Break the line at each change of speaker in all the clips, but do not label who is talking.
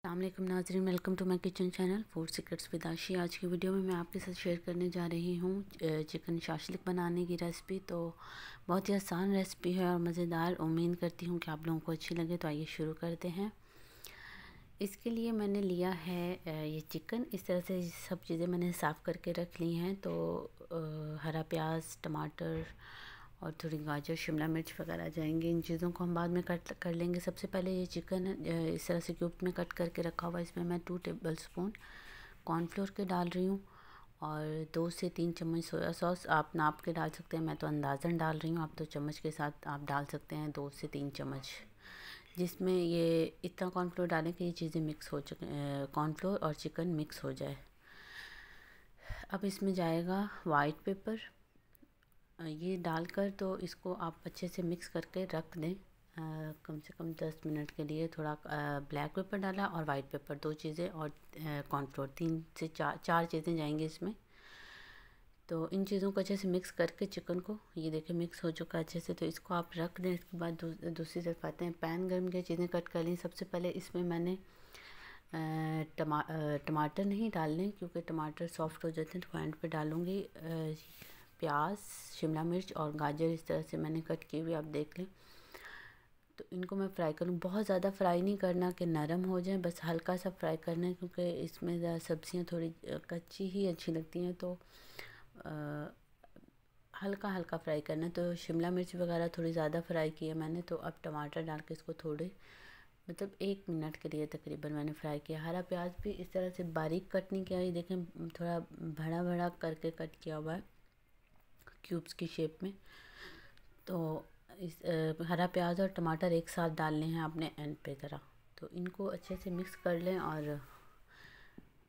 अस्सलाम वालेकुम नाज़रीन, welcome to my kitchen channel food secrets with Ashi. आज की वीडियो में मैं आपके साथ शेयर करने जा रही हूँ चिकन शाशलिक बनाने की रेसिपी। तो बहुत ही आसान रेसिपी है और मज़ेदार। उम्मीद करती हूँ कि आप लोगों को अच्छी लगे। तो आइए शुरू करते हैं। इसके लिए मैंने लिया है ये चिकन। इस तरह से सब चीज़ें मैंने साफ़ करके रख ली हैं। तो हरा प्याज, टमाटर और थोड़ी गाजर, शिमला मिर्च वगैरह जाएंगे। इन चीज़ों को हम बाद में कट कर लेंगे। सबसे पहले ये चिकन इस तरह से क्यूब में कट करके रखा हुआ है। इसमें मैं 2 टेबलस्पून कॉर्नफ्लोर के डाल रही हूँ और 2 से 3 चम्मच सोया सॉस। आप नाप के डाल सकते हैं, मैं तो अंदाज़न डाल रही हूँ। आप तो चम्मच के साथ आप डाल सकते हैं 2 से 3 चम्मच, जिसमें ये इतना कॉर्नफ्लोर डालें कि ये चीज़ें मिक्स हो चुके, कॉर्नफ्लोर और चिकन मिक्स हो जाए। अब इसमें जाएगा वाइट पेपर। ये डालकर तो इसको आप अच्छे से मिक्स करके रख दें कम से कम 10 मिनट के लिए। थोड़ा ब्लैक पेपर डाला और वाइट पेपर, 2 चीज़ें, और कॉर्नफ्लोर 3 से 4 चीज़ें जाएंगी इसमें। तो इन चीज़ों को अच्छे से मिक्स करके चिकन को, ये देखिए मिक्स हो चुका है अच्छे से। तो इसको आप रख दें। इसके बाद दूसरी तरफ आते हैं। पैन गर्म किया, चीज़ें कट कर ली। सबसे पहले इसमें मैंने टमाटर नहीं डालने, क्योंकि टमाटर सॉफ्ट हो जाते हैं, तो एंड पे डालूँगी। प्याज, शिमला मिर्च और गाजर इस तरह से मैंने कट की हुई, आप देख लें। तो इनको मैं फ्राई करूँ। बहुत ज़्यादा फ्राई नहीं करना कि नरम हो जाए, बस हल्का सा फ्राई करना है, क्योंकि इसमें सब्जियां थोड़ी कच्ची ही अच्छी लगती हैं। तो हल्का हल्का फ्राई करना है। तो शिमला मिर्च वगैरह थोड़ी ज़्यादा फ्राई की है मैंने। तो अब टमाटर डाल के इसको थोड़े, मतलब 1 मिनट के लिए तकरीबन मैंने फ्राई किया। हरा प्याज भी इस तरह से बारीक कट नहीं किया, ये देखें थोड़ा बड़ा बड़ा करके कट किया हुआ है क्यूब्स की शेप में। तो इस हरा प्याज और टमाटर एक साथ डालने हैं आपने एंड पे ज़रा। तो इनको अच्छे से मिक्स कर लें और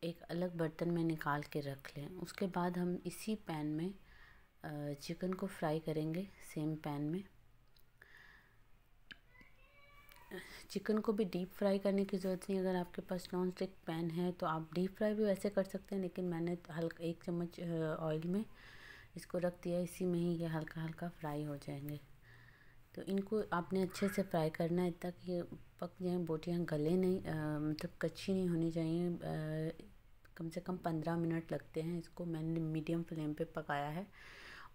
एक अलग बर्तन में निकाल के रख लें। उसके बाद हम इसी पैन में चिकन को फ्राई करेंगे, सेम पैन में। चिकन को भी डीप फ्राई करने की ज़रूरत नहीं। अगर आपके पास नॉन स्टिक पैन है तो आप डीप फ्राई भी वैसे कर सकते हैं, लेकिन मैंने हल्का 1 चम्मच ऑयल में इसको रख दिया। इसी में ही ये हल्का हल्का फ्राई हो जाएंगे। तो इनको आपने अच्छे से फ्राई करना है तक ये पक जाए, बोटियाँ गले नहीं, मतलब कच्ची नहीं होनी चाहिए। कम से कम 15 मिनट लगते हैं। इसको मैंने मीडियम फ्लेम पे पकाया है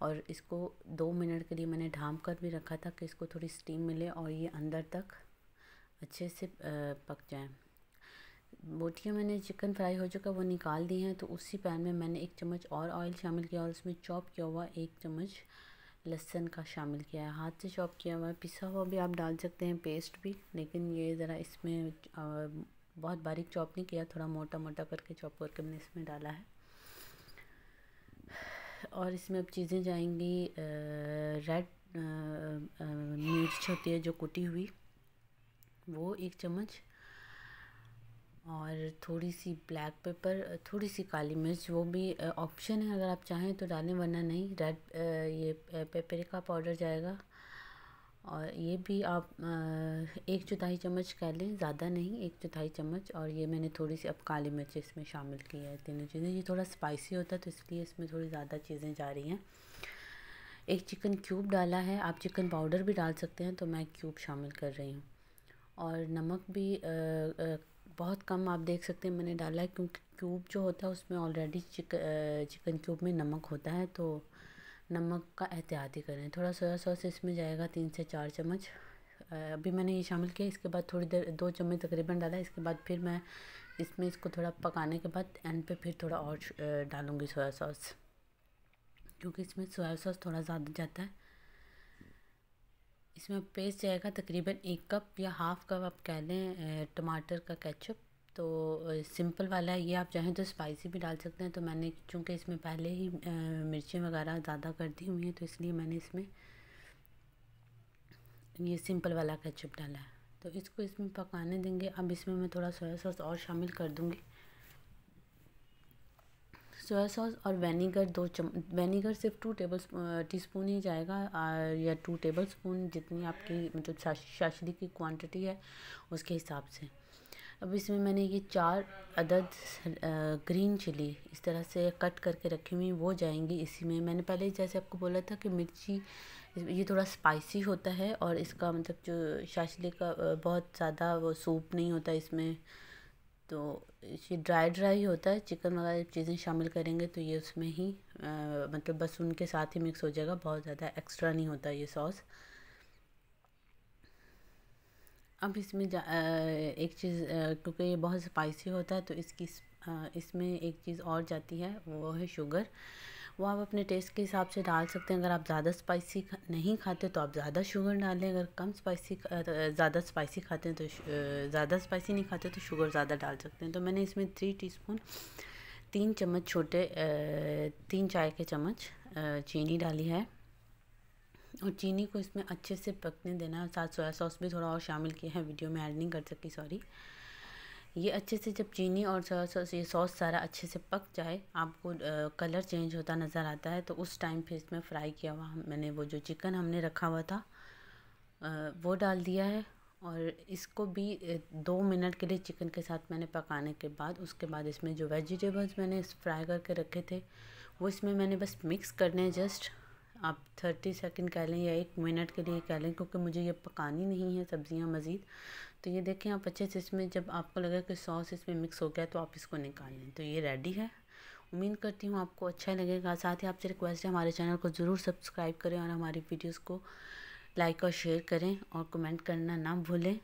और इसको 2 मिनट के लिए मैंने ढाँप कर भी रखा था कि इसको थोड़ी स्टीम मिले और ये अंदर तक अच्छे से पक जाए। बोटियाँ मैंने चिकन फ्राई हो चुका वो निकाल दी हैं। तो उसी पैन में मैंने 1 चम्मच और ऑयल शामिल किया और उसमें चॉप किया हुआ 1 चम्मच लहसुन का शामिल किया है। हाथ से चॉप किया हुआ है, पिसा हुआ भी आप डाल सकते हैं, पेस्ट भी, लेकिन ये ज़रा इसमें बहुत बारीक चॉप नहीं किया, थोड़ा मोटा मोटा करके चॉप करके मैंने इसमें डाला है। और इसमें अब चीज़ें जाएंगी, रेड मिर्च होती है जो कुटी हुई, वो 1 चम्मच, और थोड़ी सी ब्लैक पेपर, थोड़ी सी काली मिर्च, वो भी ऑप्शन है, अगर आप चाहें तो डालें वरना नहीं। रेड ये पेपरिका पाउडर जाएगा और ये भी आप 1/4 चम्मच कर लें, ज़्यादा नहीं, 1/4 चम्मच। और ये मैंने थोड़ी सी अब काली मिर्च इसमें शामिल की है। तीनों चीज़ें, ये थोड़ा स्पाइसी होता है तो इसलिए इसमें थोड़ी ज़्यादा चीज़ें जा रही हैं। 1 चिकन क्यूब डाला है, आप चिकन पाउडर भी डाल सकते हैं, तो मैं क्यूब शामिल कर रही हूँ। और नमक भी बहुत कम आप देख सकते हैं मैंने डाला है, क्योंकि क्यूब जो होता है उसमें ऑलरेडी चिकन क्यूब में नमक होता है, तो नमक का एहतियात ही करें। थोड़ा सोया सॉस इसमें जाएगा 3 से 4 चम्मच। अभी मैंने ये शामिल किया। इसके बाद थोड़ी देर 2 चम्मच तकरीबन डाला। इसके बाद फिर मैं इसमें इसको थोड़ा पकाने के बाद एंड पे फिर थोड़ा और डालूँगी सोया सॉस, क्योंकि इसमें सोया सॉस थोड़ा ज़्यादा जाता है। इसमें पेस्ट जाएगा तकरीबन 1 कप या हाफ़ कप आप कह लें टमाटर का केचप। तो सिंपल वाला है ये, आप चाहें तो स्पाइसी भी डाल सकते हैं। तो मैंने चूँकि इसमें पहले ही मिर्चें वगैरह ज़्यादा कर दी हुई हैं, तो इसलिए मैंने इसमें ये सिंपल वाला केचप डाला है। तो इसको इसमें पकाने देंगे। अब इसमें मैं थोड़ा सोया सॉस और शामिल कर दूँगी। सोया सॉस और वेनेगर वेनेगर सिर्फ 2 टीस्पून ही जाएगा, या 2 टेबलस्पून, जितनी आपकी मतलब शाशली की क्वांटिटी है उसके हिसाब से। अब इसमें मैंने ये 4 अदद ग्रीन चिली इस तरह से कट करके रखी हुई, वो जाएंगी इसी में। मैंने पहले जैसे आपको बोला था कि मिर्ची ये थोड़ा स्पाइसी होता है और इसका मतलब जो शाशली का बहुत ज़्यादा वो सूप नहीं होता इसमें, तो ये ड्राई होता है। चिकन वगैरह चीज़ें शामिल करेंगे तो ये उसमें ही मतलब बस उनके साथ ही मिक्स हो जाएगा, बहुत ज़्यादा एक्स्ट्रा नहीं होता ये सॉस। अब इसमें एक चीज़, क्योंकि ये बहुत स्पाइसी होता है तो इसमें एक चीज़ और जाती है, वो है शुगर। वो आप अपने टेस्ट के हिसाब से डाल सकते हैं। अगर आप ज़्यादा स्पाइसी नहीं खाते तो आप ज़्यादा शुगर डालें, अगर कम स्पाइसी ज़्यादा स्पाइसी खाते हैं तो ज़्यादा स्पाइसी नहीं खाते तो शुगर ज़्यादा डाल सकते हैं। तो मैंने इसमें 3 टीस्पून 3 चम्मच छोटे 3 चाय के चम्मच चीनी डाली है, और चीनी को इसमें अच्छे से पकने देना है। साथ सोया सॉस भी थोड़ा और शामिल किया है, वीडियो में ऐड नहीं कर सकी, सॉरी। ये अच्छे से जब चीनी और सोया सॉस, ये सॉस सारा अच्छे से पक जाए, आपको कलर चेंज होता नज़र आता है, तो उस टाइम पे इसमें फ्राई किया हुआ मैंने वो जो चिकन हमने रखा हुआ था वो डाल दिया है। और इसको भी 2 मिनट के लिए चिकन के साथ मैंने पकाने के बाद, उसके बाद इसमें जो वेजिटेबल्स मैंने फ्राई करके रखे थे वो इसमें मैंने बस मिक्स करने हैं। जस्ट आप 30 सेकंड कह लें या 1 मिनट के लिए कह लें, क्योंकि मुझे ये पकानी नहीं है सब्जियां मज़ीद। तो ये देखें आप अच्छे से, इसमें जब आपको लगे कि सॉस इसमें मिक्स हो गया तो आप इसको निकाल लें। तो ये रेडी है। उम्मीद करती हूँ आपको अच्छा लगेगा। साथ ही आपसे रिक्वेस्ट है, हमारे चैनल को ज़रूर सब्सक्राइब करें और हमारी वीडियोज़ को लाइक और शेयर करें और कमेंट करना ना भूलें।